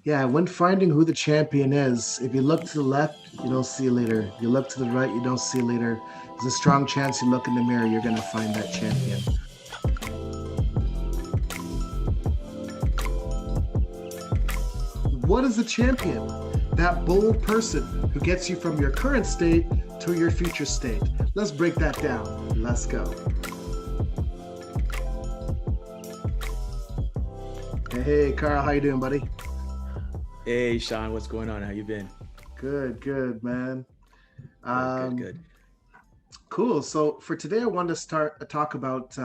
Yeah, when finding who the champion is, if you look to the left, you don't see a leader. You look to the right, you don't see a leader. There's a strong chance you look in the mirror, you're going to find that champion. What is a champion? That bold person who gets you from your current state to your future state. Let's break that down. Let's go. Hey, Carl, how you doing, buddy? Hey, Shawn, what's going on? How you been? Good, good, man. Good, good, Um, good. cool. So for today, I want to start talk about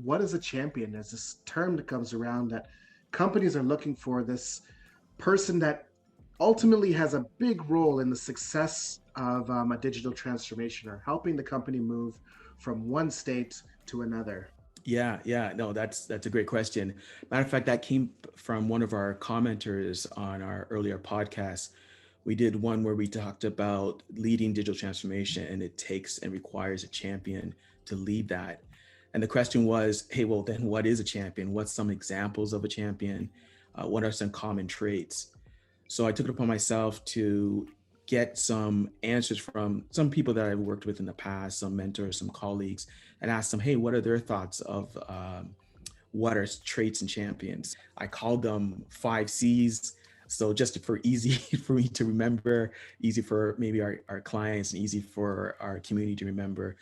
what is a champion. There's this term that comes around that companies are looking for this person that ultimately has a big role in the success of a digital transformation or helping the company move from one state to another. Yeah. No, that's a great question. Matter of fact, that came from one of our commenters on our earlier podcast. We did one where we talked about leading digital transformation, and it takes and requires a champion to lead that. And the question was, hey, well, then what is a champion? What's some examples of a champion? What are some common traits? So I took it upon myself to get some answers from some people that I've worked with in the past, some mentors, some colleagues, and asked them, hey, what are their thoughts of what are traits and champions? I called them 5 C's. So just for easy for me to remember, easy for maybe our clients and easy for our community to remember,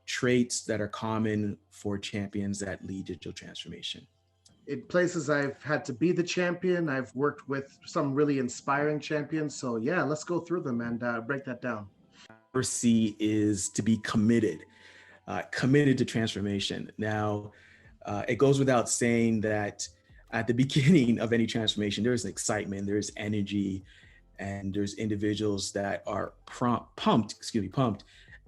traits that are common for champions that lead digital transformation. In places I've had to be the champion, I've worked with some really inspiring champions. So yeah, let's go through them and break that down. First C is to be committed, committed to transformation. Now, it goes without saying that at the beginning of any transformation, there's excitement, there's energy, and there's individuals that are pumped,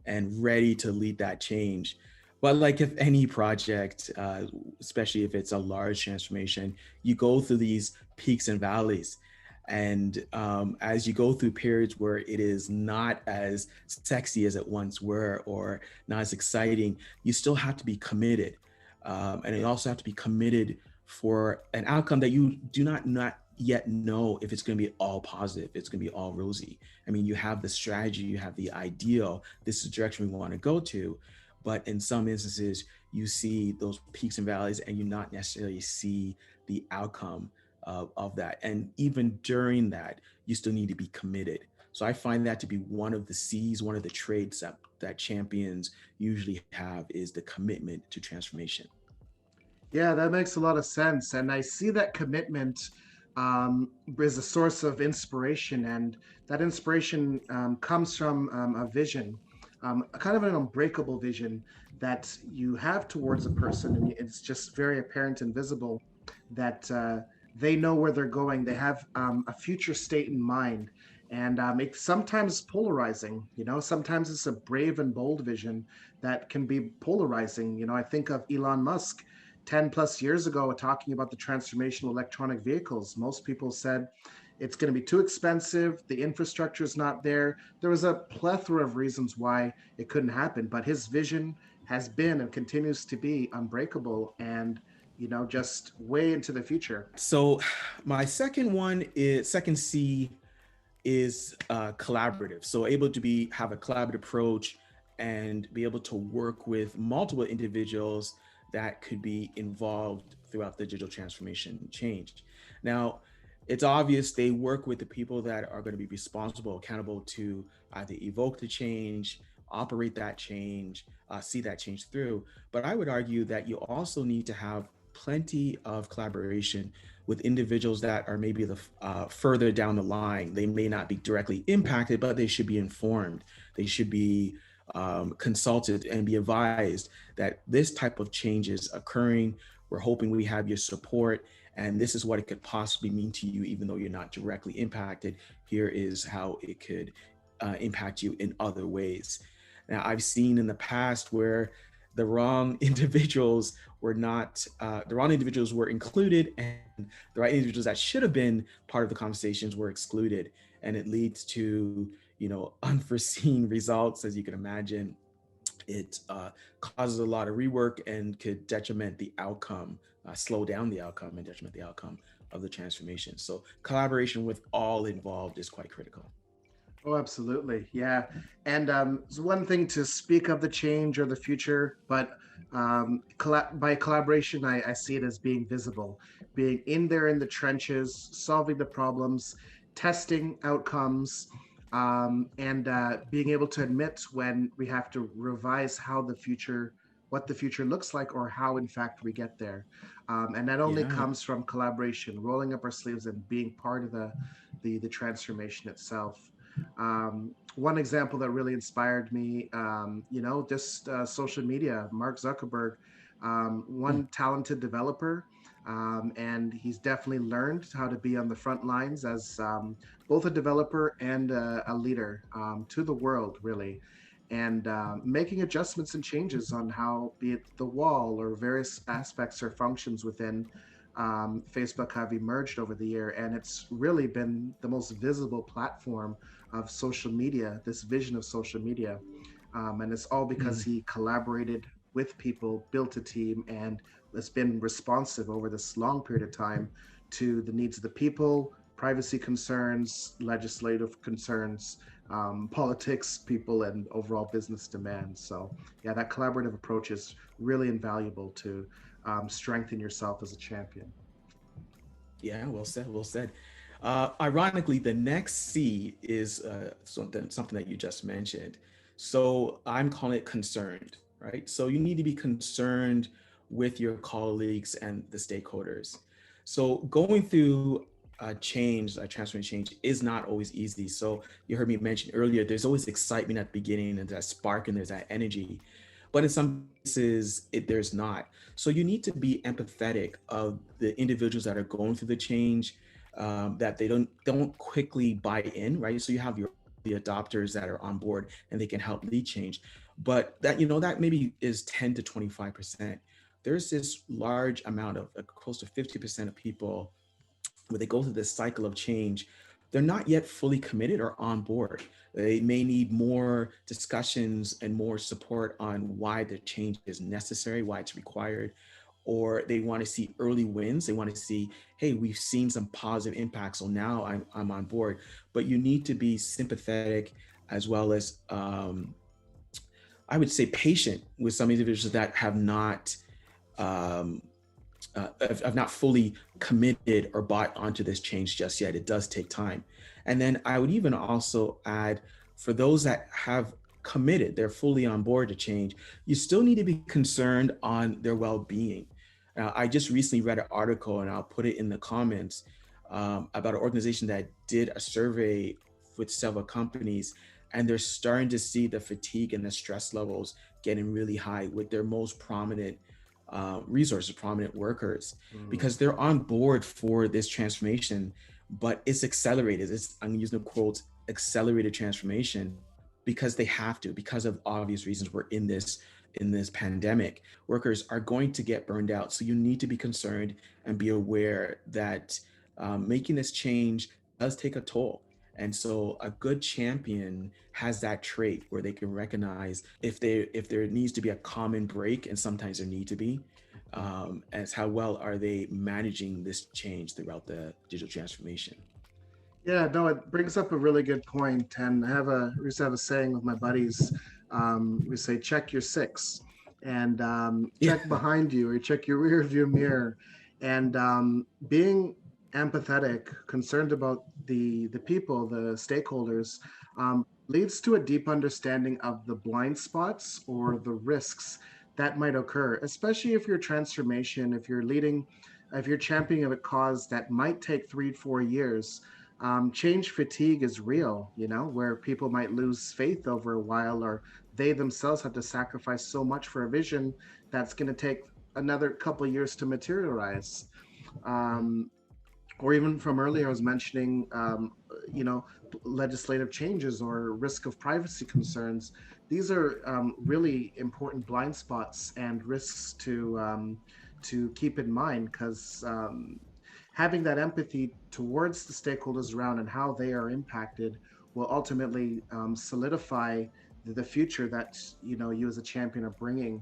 and ready to lead that change. But like if any project, especially if it's a large transformation, you go through these peaks and valleys. And as you go through periods where it is not as sexy as it once were, or not as exciting, you still have to be committed. And you also have to be committed for an outcome that you do not yet know if it's going to be all positive, it's going to be all rosy. I mean, you have the strategy, you have the ideal, this is the direction we want to go to. But in some instances, you see those peaks and valleys and you not necessarily see the outcome of that. And even during that, you still need to be committed. So I find that to be one of the C's, one of the traits that champions usually have is the commitment to transformation. Yeah, that makes a lot of sense. And I see that commitment is a source of inspiration. And that inspiration comes from a vision, a kind of an unbreakable vision that you have towards a person. And it's just very apparent and visible that they know where they're going. They have a future state in mind. And it's sometimes polarizing, sometimes it's a brave and bold vision that can be polarizing. I think of Elon Musk 10 plus years ago talking about the transformation of electronic vehicles. Most people said it's going to be too expensive, the infrastructure is not there. There was a plethora of reasons why it couldn't happen, but his vision has been and continues to be unbreakable and just way into the future. So my second C is collaborative. So able to have a collaborative approach and be able to work with multiple individuals that could be involved throughout the digital transformation change. Now, it's obvious they work with the people that are going to be responsible, accountable to either evoke the change, operate that change, see that change through. But I would argue that you also need to have plenty of collaboration with individuals that are maybe the further down the line. They may not be directly impacted, but they should be informed. They should be consulted and be advised that this type of change is occurring. We're hoping we have your support, and this is what it could possibly mean to you, even though you're not directly impacted. Here is how it could impact you in other ways. Now, I've seen in the past where the wrong individuals were included, and the right individuals that should have been part of the conversations were excluded, and it leads to unforeseen results. As you can imagine, it causes a lot of rework and could detriment the outcome, slow down the outcome and detriment the outcome of the transformation. So collaboration with all involved is quite critical. Oh, absolutely. Yeah. And it's one thing to speak of the change or the future, but by collaboration, I see it as being visible, being in there in the trenches, solving the problems, testing outcomes, and being able to admit when we have to revise what the future looks like, or how, in fact, we get there. And that only Yeah. comes from collaboration, rolling up our sleeves and being part of the transformation itself. One example that really inspired me, just social media. Mark Zuckerberg, Mm, one talented developer, and he's definitely learned how to be on the front lines as both a developer and a leader to the world, really. And making adjustments and changes on how, be it the wall or various aspects or functions within Facebook, have emerged over the year. And it's really been the most visible platform of social media, this vision of social media. And it's all because mm, he collaborated with people, built a team, and has been responsive over this long period of time to the needs of the people, privacy concerns, legislative concerns, politics, people, and overall business demands. So, yeah, that collaborative approach is really invaluable to strengthen yourself as a champion. yeah, well said, well said. Ironically, the next C is something that you just mentioned. So I'm calling it concerned, right? So you need to be concerned with your colleagues and the stakeholders. So going through a transformation change is not always easy. So you heard me mention earlier, there's always excitement at the beginning and that spark and there's that energy. But in some cases, there's not. So you need to be empathetic of the individuals that are going through the change, that they don't quickly buy in, right? So you have your the adopters that are on board and they can help lead change, but that maybe is 10 to 25%. There's this large amount of close to 50% of people where they go through this cycle of change, they're not yet fully committed or on board. They may need more discussions and more support on why the change is necessary, why it's required, or they want to see early wins. They want to see, hey, we've seen some positive impacts, so now I'm on board. But you need to be sympathetic as well as, I would say, patient with some individuals that have not um, have not fully committed or bought onto this change just yet. It does take time. And then I would even also add, for those that have committed, they're fully on board to change, you still need to be concerned on their well-being. I just recently read an article, and I'll put it in the comments, about an organization that did a survey with several companies, and they're starting to see the fatigue and the stress levels getting really high with their most prominent resources, prominent workers, Mm. because they're on board for this transformation, but it's accelerated. I'm using the quotes, accelerated transformation, because they have to, because of obvious reasons. We're in this pandemic. Workers are going to get burned out. So you need to be concerned and be aware that making this change does take a toll. And so a good champion has that trait where they can recognize if there needs to be a common break, and sometimes there need to be, as how well are they managing this change throughout the digital transformation. Yeah, no, it brings up a really good point. And we used to have a saying with my buddies. We say, check your six, and Yeah. check behind you, or check your rear view mirror. And being empathetic, concerned about the people, the stakeholders, leads to a deep understanding of the blind spots or the risks that might occur, especially if your transformation, if you're championing a cause that might take 3 4 years. Change fatigue is real, where people might lose faith over a while, or they themselves have to sacrifice so much for a vision that's going to take another couple of years to materialize. Um, or even from earlier, I was mentioning, you know, legislative changes or risk of privacy concerns. These are really important blind spots and risks to keep in mind, because having that empathy towards the stakeholders around and how they are impacted will ultimately solidify the future that you as a champion are bringing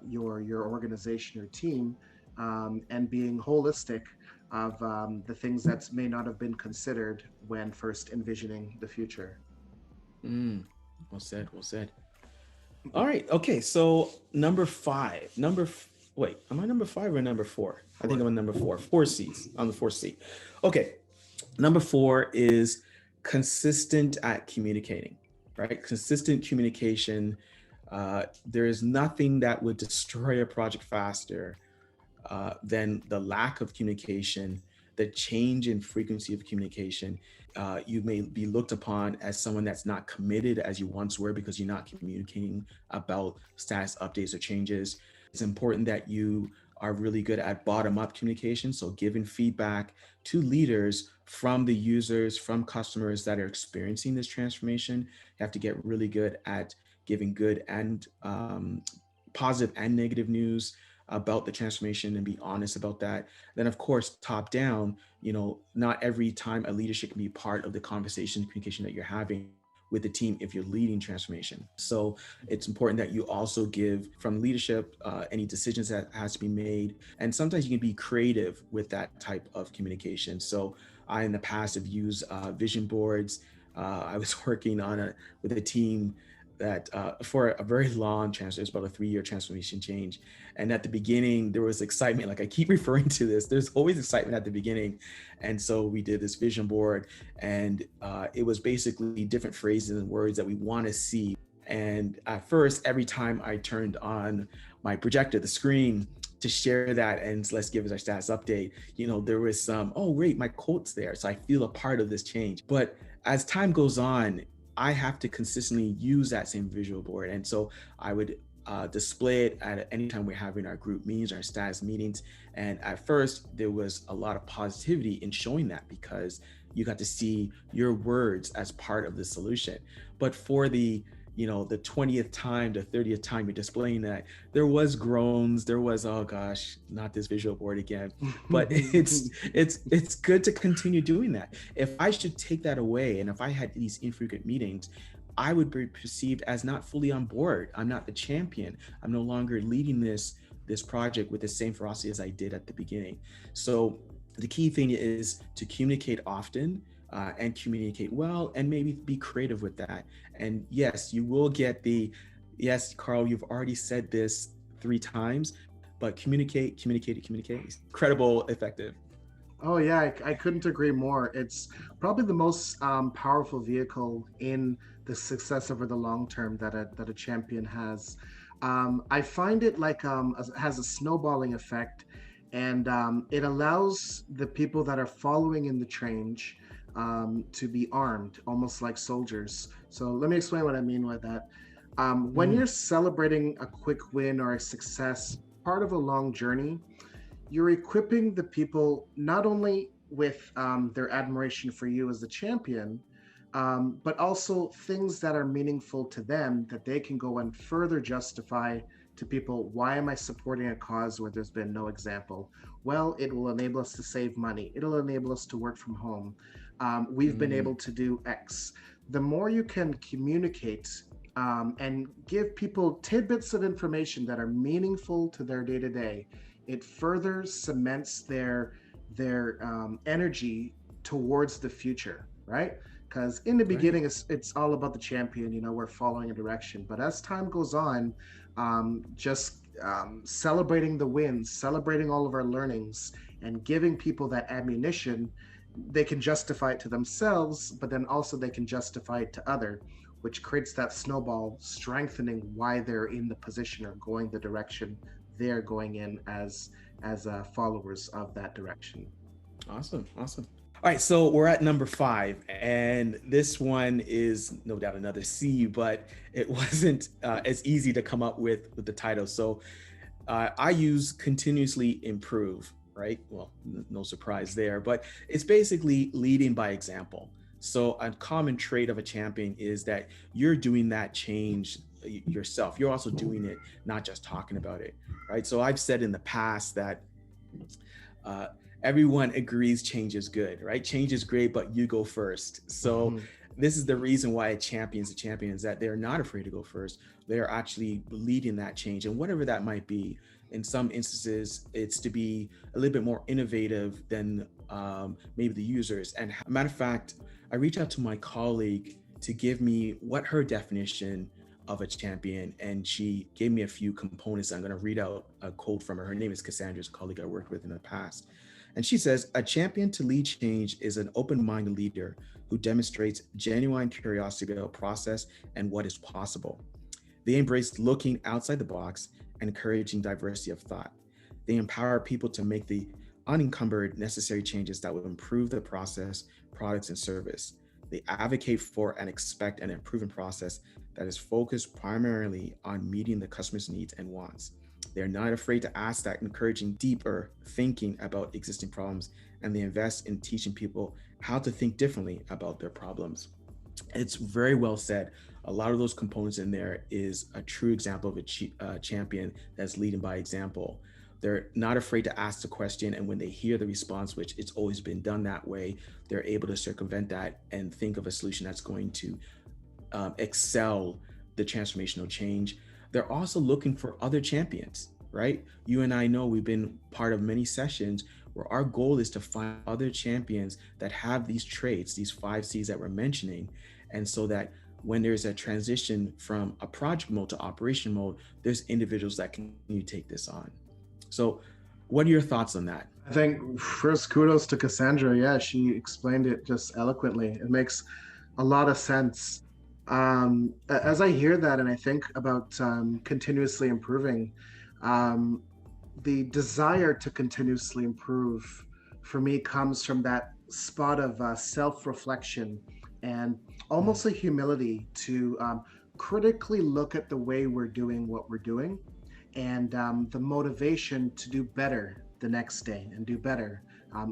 your organization, your team, and being holistic. of the things that may not have been considered when first envisioning the future. Mm, well said. Well said. All right. Okay. So number five. Wait, am I number five or number four? I think I'm For on number four. Four C's on the fourth C. Okay. Number four is consistent at communicating, right? Consistent communication. There is nothing that would destroy a project faster than the lack of communication, the change in frequency of communication. You may be looked upon as someone that's not committed as you once were because you're not communicating about status updates or changes. It's important that you are really good at bottom up communication. So, giving feedback to leaders from the users, from customers that are experiencing this transformation. You have to get really good at giving good and positive and negative news about the transformation and be honest about that. Then, of course, top down, not every time a leadership can be part of the conversation, communication that you're having with the team if you're leading transformation. So it's important that you also give from leadership any decisions that has to be made. And sometimes you can be creative with that type of communication. So I, in the past, have used vision boards. I was working with a team that for a very long transfer, it's about a 3-year transformation change. And at the beginning, there was excitement. Like I keep referring to this, there's always excitement at the beginning. And so we did this vision board, and it was basically different phrases and words that we want to see. And at first, every time I turned on my projector, the screen, to share that and let's give us our status update, there was some, oh, great, my quote's there. So I feel a part of this change. But as time goes on, I have to consistently use that same visual board. And so I would display it at any time we're having our group meetings, our status meetings. And at first, there was a lot of positivity in showing that because you got to see your words as part of the solution. But for the 20th time to 30th time you're displaying that, there was groans, there was, oh gosh, not this visual board again. But it's good to continue doing that. If I should take that away, and if I had these infrequent meetings, I would be perceived as not fully on board. I'm not the champion. I'm no longer leading this project with the same ferocity as I did at the beginning. So the key thing is to communicate often, and communicate well, and maybe be creative with that. And yes, you will get yes, Carl, you've already said this 3 times, but communicate. Incredible, effective. Oh yeah, I couldn't agree more. It's probably the most powerful vehicle in the success over the long term that a champion has. I find it like has a snowballing effect, and it allows the people that are following in the change to be armed, almost like soldiers. So let me explain what I mean by that. When you're celebrating a quick win or a success, part of a long journey, you're equipping the people not only with their admiration for you as the champion, but also things that are meaningful to them that they can go and further justify to people. Why am I supporting a cause where there's been no example? Well, it will enable us to save money. It'll enable us to work from home. We've been able to do X. The more you can communicate and give people tidbits of information that are meaningful to their day to day, it further cements their energy towards the future, right? Because in the beginning, it's all about the champion. We're following a direction, but as time goes on, just celebrating the wins, celebrating all of our learnings, and giving people that ammunition, they can justify it to themselves, but then also they can justify it to other, which creates that snowball, strengthening why they're in the position or going the direction they're going in as followers of that direction. Awesome. All right, so we're at number 5, and this one is no doubt another C, but it wasn't as easy to come up with the title. So I use continuously improve, right? Well, no surprise there, but it's basically leading by example. So a common trait of a champion is that you're doing that change yourself. You're also doing it, not just talking about it, right? So I've said in the past that everyone agrees change is good, right? Change is great, but you go first. So this is the reason why a champion is a champion, is that they're not afraid to go first. They're actually leading that change, and whatever that might be. In some instances, it's to be a little bit more innovative than maybe the users. And matter of fact, I reached out to my colleague to give me what her definition of a champion, and she gave me a few components. I'm going to read out a quote from her. Her name is Cassandra's a colleague I worked with in the past. And she says, a champion to lead change is an open-minded leader who demonstrates genuine curiosity about process and what is possible. They embrace looking outside the box and encouraging diversity of thought. They empower people to make the unencumbered necessary changes that will improve the process, products, and service. They advocate for and expect an improvement process that is focused primarily on meeting the customer's needs and wants. They're not afraid to ask that, encouraging deeper thinking about existing problems, and they invest in teaching people how to think differently about their problems. It's very well said. A lot of those components in there is a true example of a champion that's leading by example. They're not afraid to ask the question, and when they hear the response, which it's always been done that way, they're able to circumvent that and think of a solution that's going to excel the transformational change. They're also looking for other champions, right? You and I know we've been part of many sessions where our goal is to find other champions that have these traits, these 5 C's that we're mentioning. And so that when there's a transition from a project mode to operation mode, there's individuals that can take this on. So what are your thoughts on that? I think first kudos to Cassandra. Yeah, she explained it just eloquently. It makes a lot of sense. As I hear that and I think about continuously improving, the desire to continuously improve for me comes from that spot of self-reflection and almost a humility to critically look at the way we're doing what we're doing, and the motivation to do better the next day and do better,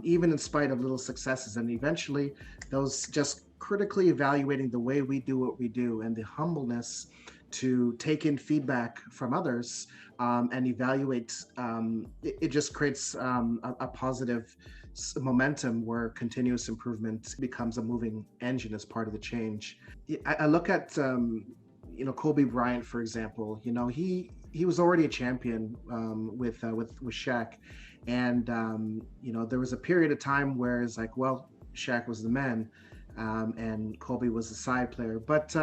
even in spite of little successes. And eventually, those just critically evaluating the way we do what we do and the humbleness to take in feedback from others and evaluate, it just creates a positive momentum where continuous improvement becomes a moving engine as part of the change. I look at Kobe Bryant, for example. He was already a champion with Shaq, and there was a period of time where it's like, well, Shaq was the man, and Kobe was the side player, but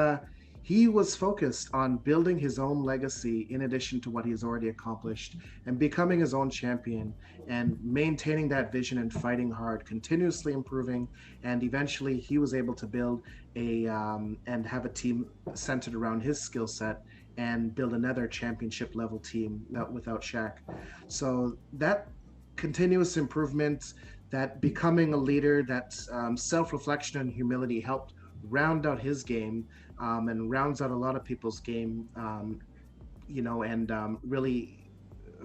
he was focused on building his own legacy in addition to what he's already accomplished, and becoming his own champion and maintaining that vision and fighting hard, continuously improving. And eventually he was able to build and have a team centered around his skill set and build another championship level team without Shaq. So that continuous improvement, that becoming a leader, that self-reflection and humility helped round out his game, and rounds out a lot of people's game, and really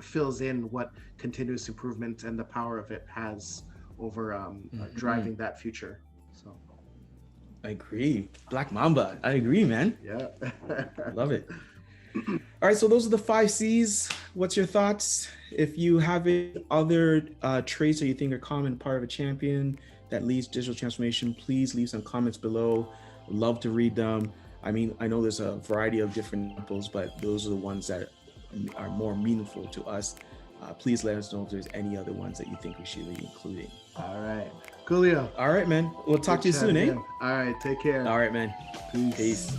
fills in what continuous improvement and the power of it has over driving that future. So I agree. Black Mamba. I agree, man. yeah. Love it. All right, so those are the 5 C's. What's your thoughts? If you have any other traits that you think are common part of a champion that leads digital transformation, please leave some comments below. Would love to read them. I mean, I know there's a variety of different examples, but those are the ones that are more meaningful to us. Please let us know if there's any other ones that you think we should be including. All right. Coolio. All right, man. We'll talk to you soon, eh? All right. Take care. All right, man. Peace. Peace.